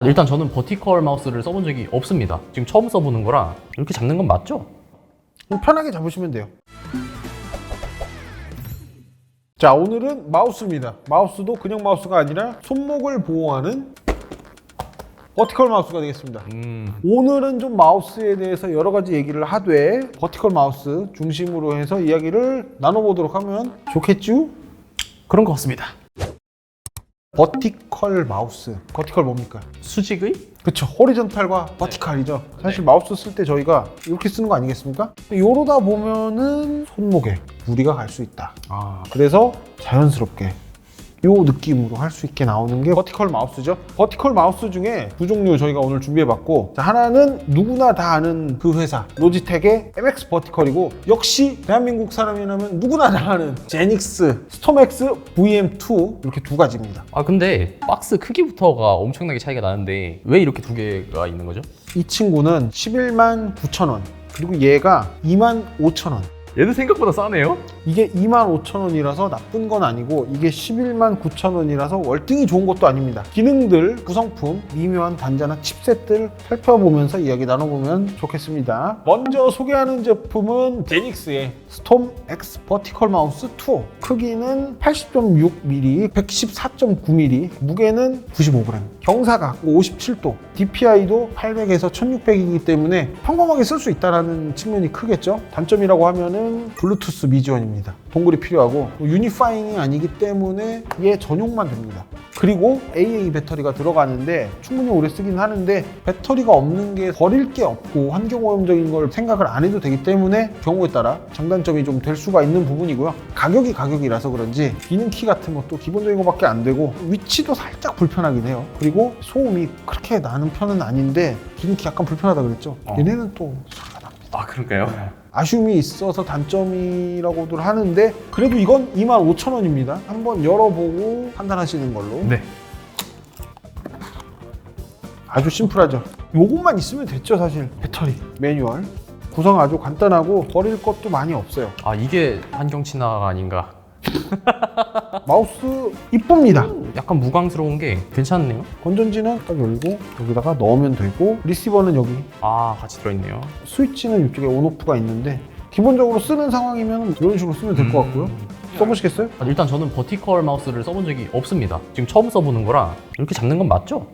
일단 저는 버티컬 마우스를 써본 적이 없습니다. 지금 처음 써보는 거라 이렇게 잡는 건 맞죠? 편하게 잡으시면 돼요. 자, 오늘은 마우스입니다. 마우스도 그냥 마우스가 아니라 손목을 보호하는 버티컬 마우스가 되겠습니다. 오늘은 좀 마우스에 대해서 여러 가지 얘기를 하되 버티컬 마우스 중심으로 해서 이야기를 나눠보도록 하면 좋겠죠? 그런 것 같습니다. 버티컬 마우스. 버티컬 뭡니까? 수직의? 그쵸, 호리전탈과 버티컬이죠. 사실 마우스 쓸 때 저희가 이렇게 쓰는 거 아니겠습니까? 요러다 보면은 손목에 무리가 갈 수 있다. 그래서 자연스럽게 요 느낌으로 할 수 있게 나오는 게 버티컬 마우스죠. 버티컬 마우스 중에 두 종류 저희가 오늘 준비해봤고, 자, 하나는 누구나 다 아는 그 회사 로지텍의 MX 버티컬이고, 역시 대한민국 사람이라면 누구나 다 아는 제닉스 스톰엑스 VM2, 이렇게 두 가지입니다. 근데 박스 크기부터가 엄청나게 차이가 나는데 왜 이렇게 두 개가 있는 거죠? 이 친구는 11만 9천 원, 그리고 얘가 2만 5천 원. 얘는 생각보다 싸네요? 이게 2만 5천 원이라서 나쁜 건 아니고, 이게 11만 9천 원이라서 월등히 좋은 것도 아닙니다. 기능들, 구성품, 미묘한 단자나 칩셋들 살펴보면서 이야기 나눠보면 좋겠습니다. 먼저 소개하는 제품은 제닉스의 스톰 X 버티컬 마우스 2. 크기는 80.6mm, 114.9mm, 무게는 95g, 경사각 57도, DPI도 800에서 1600이기 때문에 평범하게 쓸 수 있다는 측면이 크겠죠. 단점이라고 하면은 블루투스 미지원입니다. 동글이 필요하고 유니파잉이 아니기 때문에 얘 전용만 됩니다. 그리고 AA 배터리가 들어가는데 충분히 오래 쓰긴 하는데, 배터리가 없는 게 버릴 게 없고 환경오염적인 걸 생각을 안 해도 되기 때문에 경우에 따라 장단점이 좀 될 수가 있는 부분이고요. 가격이 가격이라서 그런지 기능 키 같은 것도 기본적인 것밖에 안 되고, 위치도 살짝 불편하긴 해요. 그리고 소음이 그렇게 나는 편은 아닌데 기능 키 약간 불편하다 그랬죠. 얘네는 또 소리가 납니다. 그럴까요? 아쉬움이 있어서 단점이라고들 하는데, 그래도 이건 25,000원입니다. 한번 열어보고 판단하시는 걸로. 네. 아주 심플하죠. 요것만 있으면 됐죠. 사실 배터리, 매뉴얼, 구성 아주 간단하고 버릴 것도 많이 없어요. 이게 환경 친화가 아닌가. 마우스 이쁩니다. 약간 무광스러운 게 괜찮네요. 건전지는 딱 열고 여기다가 넣으면 되고, 리시버는 여기, 같이 들어있네요. 스위치는 이쪽에 온오프가 있는데, 기본적으로 쓰는 상황이면 이런 식으로 쓰면 될 것 같고요. 써보시겠어요? 일단 저는 버티컬 마우스를 써본 적이 없습니다. 지금 처음 써보는 거라 이렇게 잡는 건 맞죠?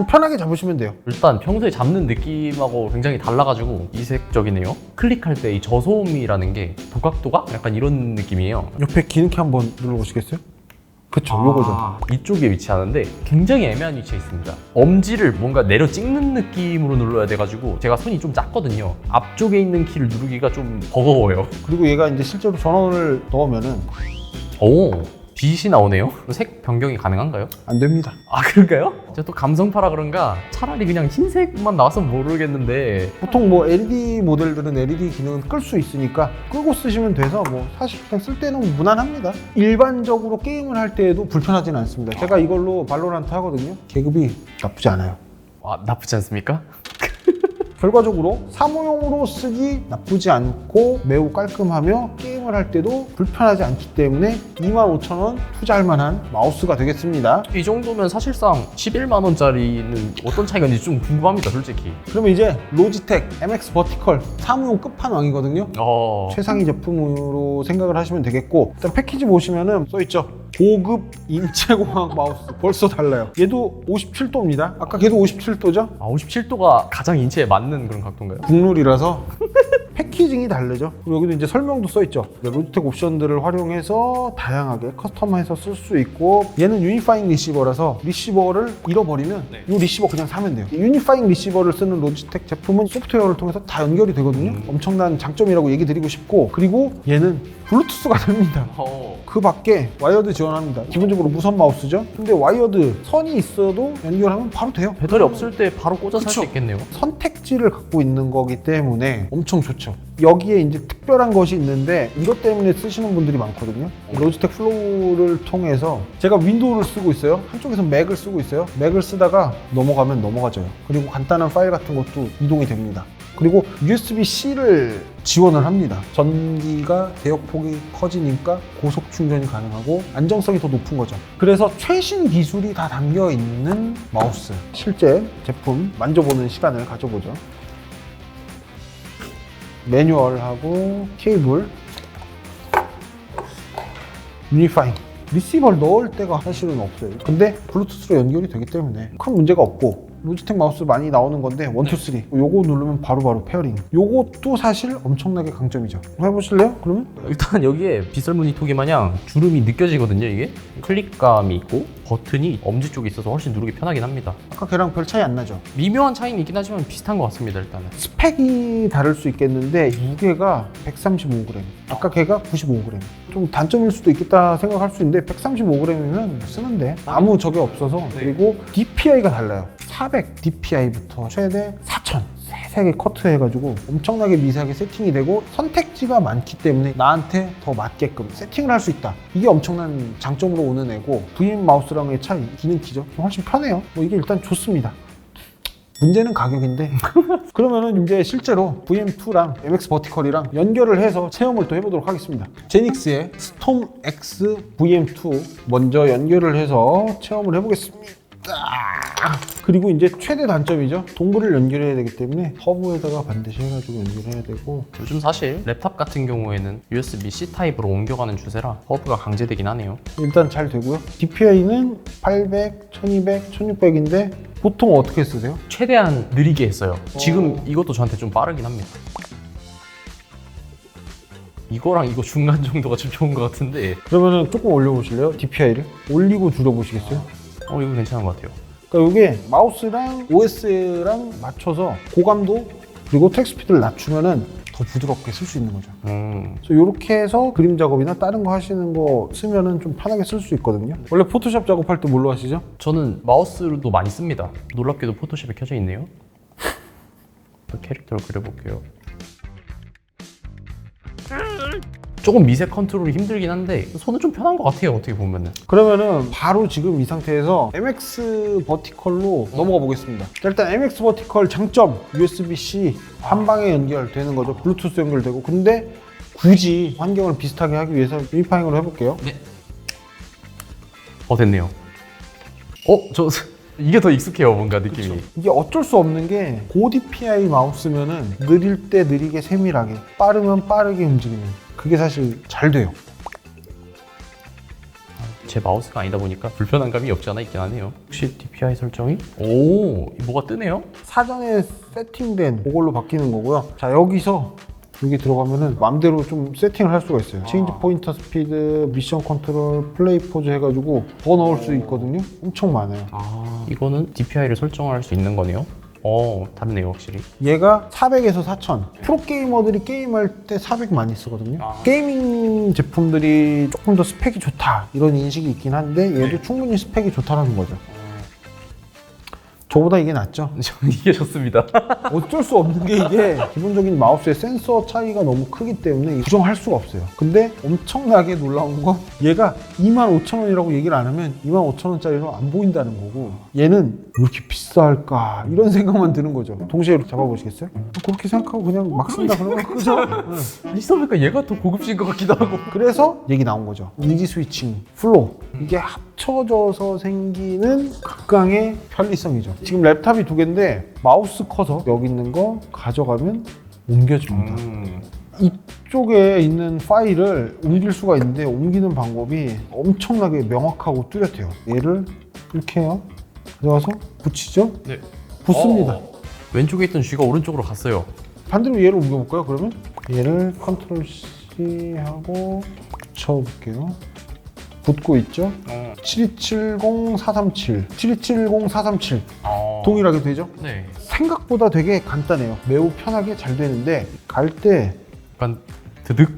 편하게 잡으시면 돼요. 일단 평소에 잡는 느낌하고 굉장히 달라가지고 이색적이네요. 클릭할 때 이 저소음이라는 게 도각도각? 약간 이런 느낌이에요. 옆에 기능키 한번 눌러보시겠어요? 그쵸, 요거죠. 이쪽에 위치하는데 굉장히 애매한 위치에 있습니다. 엄지를 뭔가 내려 찍는 느낌으로 눌러야 돼가지고 제가 손이 좀 작거든요. 앞쪽에 있는 키를 누르기가 좀 버거워요. 그리고 얘가 이제 실제로 전원을 넣으면은 빛이 나오네요. 색 변경이 가능한가요? 안 됩니다. 그런가요? 제가 또 감성파라 그런가 차라리 그냥 흰색만 나왔으면 모르겠는데, 보통 뭐 LED 모델들은 LED 기능은 끌 수 있으니까 끌고 쓰시면 돼서 뭐 사실 그냥 쓸 때는 무난합니다. 일반적으로 게임을 할 때에도 불편하진 않습니다. 제가 이걸로 발로란트 하거든요. 계급이 나쁘지 않아요. 나쁘지 않습니까? 결과적으로 사무용으로 쓰기 나쁘지 않고 매우 깔끔하며 게임을 할 때도 불편하지 않기 때문에 25,000원 투자할 만한 마우스가 되겠습니다. 이 정도면 사실상 11만 원짜리는 어떤 차이가 있는지 좀 궁금합니다, 솔직히. 그러면 이제 로지텍 MX 버티컬 사무용 끝판왕이거든요. 최상위 제품으로 생각을 하시면 되겠고, 일단 패키지 보시면은 써있죠. 고급 인체공학 마우스. 벌써 달라요. 얘도 57도입니다. 아까 걔도 57도죠? 57도가 가장 인체에 맞는 그런 각도인가요? 국룰이라서 패키징이 다르죠. 그리고 여기도 이제 설명도 써있죠. 로지텍 옵션들을 활용해서 다양하게 커스텀해서 쓸 수 있고, 얘는 유니파잉 리시버라서 리시버를 잃어버리면 이 리시버 그냥 사면 돼요. 유니파잉 리시버를 쓰는 로지텍 제품은 소프트웨어를 통해서 다 연결이 되거든요. 엄청난 장점이라고 얘기 드리고 싶고, 그리고 얘는 블루투스가 됩니다. 그 밖에 와이어드 지원합니다. 기본적으로 무선 마우스죠. 근데 와이어드 선이 있어도 연결하면 바로 돼요. 배터리 없을 때 바로 꽂아서 할 수 있겠네요. 선택지를 갖고 있는 거기 때문에 엄청 좋죠. 여기에 이제 특별한 것이 있는데, 이것 때문에 쓰시는 분들이 많거든요. 로지텍 플로우를 통해서, 제가 윈도우를 쓰고 있어요. 한쪽에서 맥을 쓰고 있어요. 맥을 쓰다가 넘어가면 넘어가져요. 그리고 간단한 파일 같은 것도 이동이 됩니다. 그리고 USB-C를 지원을 합니다. 전기가 대역폭이 커지니까 고속 충전이 가능하고 안정성이 더 높은 거죠. 그래서 최신 기술이 다 담겨 있는 마우스. 실제 제품 만져보는 시간을 가져보죠. 매뉴얼하고 케이블, 유니파잉. 리시버를 넣을 때가 사실은 없어요. 근데 블루투스로 연결이 되기 때문에 큰 문제가 없고, 로지텍 마우스 많이 나오는 건데 1, 2, 3 요거 누르면 바로바로 페어링. 요것도 사실 엄청나게 강점이죠. 해보실래요? 그러면? 일단 여기에 빗설무늬 토기 마냥 주름이 느껴지거든요. 이게 클릭감이 있고 버튼이 엄지 쪽에 있어서 훨씬 누르기 편하긴 합니다. 아까 걔랑 별 차이 안 나죠? 미묘한 차이는 있긴 하지만 비슷한 것 같습니다. 일단은 스펙이 다를 수 있겠는데 무게가 135g, 아까 걔가 95g. 좀 단점일 수도 있겠다 생각할 수 있는데 135g이면 쓰는데 아무 적이 없어서. 그리고 DPI가 달라요. 400 DPI부터 최대 4000 세세하게 커트해가지고 엄청나게 미세하게 세팅이 되고 선택지가 많기 때문에 나한테 더 맞게끔 세팅을 할 수 있다. 이게 엄청난 장점으로 오는 애고, VM 마우스랑의 차이, 기능 키죠. 훨씬 편해요. 뭐 이게 일단 좋습니다. 문제는 가격인데 그러면은 이제 실제로 VM2랑 MX 버티컬이랑 연결을 해서 체험을 또 해보도록 하겠습니다. 제닉스의 스톰 X VM2 먼저 연결을 해서 체험을 해보겠습니다. 그리고 이제 최대 단점이죠. 동글을 연결해야 되기 때문에 허브에다가 반드시 해가지고 연결해야 되고, 요즘 사실 랩탑 같은 경우에는 USB-C 타입으로 옮겨가는 추세라 허브가 강제되긴 하네요. 일단 잘 되고요. DPI는 800, 1200, 1600인데 보통 어떻게 쓰세요? 최대한 느리게 했어요. 지금 이것도 저한테 좀 빠르긴 합니다. 이거랑 이거 중간 정도가 좀 좋은 것 같은데 그러면은 조금 올려보실래요? DPI를 올리고 줄여보시겠어요? 이거 괜찮은 것 같아요. 그러니까 이게 마우스랑 OS랑 맞춰서 고감도 그리고 트랙 스피드를 낮추면은 더 부드럽게 쓸 수 있는 거죠. 그래서 이렇게 해서 그림 작업이나 다른 거 하시는 거 쓰면은 좀 편하게 쓸 수 있거든요. 원래 포토샵 작업할 때 뭘로 하시죠? 저는 마우스로도 많이 씁니다. 놀랍게도 포토샵에 켜져 있네요. 캐릭터를 그려볼게요. 조금 미세 컨트롤이 힘들긴 한데 손은 좀 편한 것 같아요. 어떻게 보면은. 그러면은 바로 지금 이 상태에서 MX 버티컬로 넘어가 보겠습니다. 자, 일단 MX 버티컬 장점, USB-C 한 방에 연결되는 거죠. 블루투스 연결되고. 근데 굳이 환경을 비슷하게 하기 위해서 유니파잉으로 해볼게요. 네. 됐네요. 저 이게 더 익숙해요. 뭔가 느낌이. 그쵸. 이게 어쩔 수 없는 게 고DPI 마우스면은 느릴 때 느리게 세밀하게, 빠르면 빠르게 움직이는, 그게 사실 잘 돼요. 제 마우스가 아니다 보니까 불편한 감이 없지 않아 있긴 하네요. 혹시 DPI 설정이? 오, 뭐가 뜨네요? 사전에 세팅된 그걸로 바뀌는 거고요. 자, 여기서 여기 들어가면은 맘대로 좀 세팅을 할 수가 있어요. 체인지 포인터 스피드, 미션 컨트롤, 플레이 포즈 해가지고 더 넣을 수 있거든요. 엄청 많아요. 이거는 DPI를 설정할 수 있는 거네요. 다르네요, 확실히. 얘가 400에서 4000. 프로게이머들이 게임할 때 400 많이 쓰거든요. 게이밍 제품들이 조금 더 스펙이 좋다 이런 인식이 있긴 한데 얘도 충분히 스펙이 좋다는 거죠. 저보다 이게 낫죠. 저는 이게 좋습니다. 어쩔 수 없는 게 이게 기본적인 마우스의 센서 차이가 너무 크기 때문에 부정할 수가 없어요. 근데 엄청나게 놀라운 건 얘가 25,000원이라고 얘기를 안 하면 25,000원짜리로 안 보인다는 거고, 얘는 왜 이렇게 비쌀까 이런 생각만 드는 거죠. 동시에 이렇게 잡아보시겠어요? 그렇게 생각하고 그냥 막 쓴다 그러면 그죠? 있어보니까 얘가 더 고급진 것 같기도 하고. 그래서 얘기 나온 거죠. 이지 스위칭, 플로우. 이게 합쳐져서 생기는 극강의 편리성이죠. 지금 랩탑이 2개인데 마우스 커서 여기 있는 거 가져가면 옮겨집니다. 이쪽에 있는 파일을 옮길 수가 있는데 옮기는 방법이 엄청나게 명확하고 뚜렷해요. 얘를 이렇게 해요. 가져가서 붙이죠? 네. 붙습니다. 왼쪽에 있던 G가 오른쪽으로 갔어요. 반대로 얘를 옮겨볼까요, 그러면? 얘를 컨트롤 C 하고 붙여볼게요. 붙고 있죠? 7270-437, 7270-437 동일하게 되죠? 네. 생각보다 되게 간단해요. 매우 편하게 잘 되는데 갈 때 약간 드득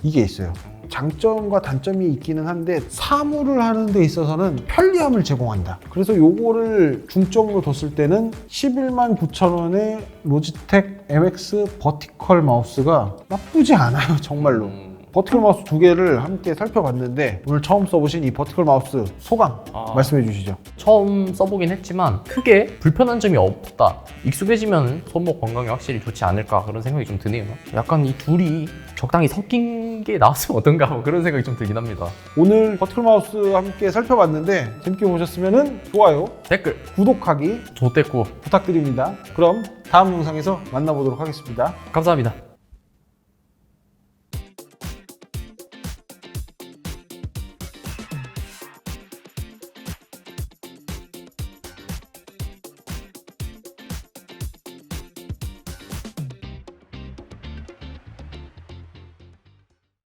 이게 있어요. 장점과 단점이 있기는 한데 사무를 하는 데 있어서는 편리함을 제공한다. 그래서 요거를 중점으로 뒀을 때는 119,000원의 로지텍 MX 버티컬 마우스가 나쁘지 않아요, 정말로. 버티컬 마우스 두 개를 함께 살펴봤는데 오늘 처음 써보신 이 버티컬 마우스 소감 말씀해 주시죠. 처음 써보긴 했지만 크게 불편한 점이 없다. 익숙해지면 손목 건강에 확실히 좋지 않을까 그런 생각이 좀 드네요. 약간 이 둘이 적당히 섞인 게 나왔으면 어떤가 뭐 그런 생각이 좀 들긴 합니다. 오늘 버티컬 마우스 함께 살펴봤는데 재밌게 보셨으면 좋아요, 댓글 구독하기 좋댔고 부탁드립니다. 그럼 다음 영상에서 만나보도록 하겠습니다. 감사합니다.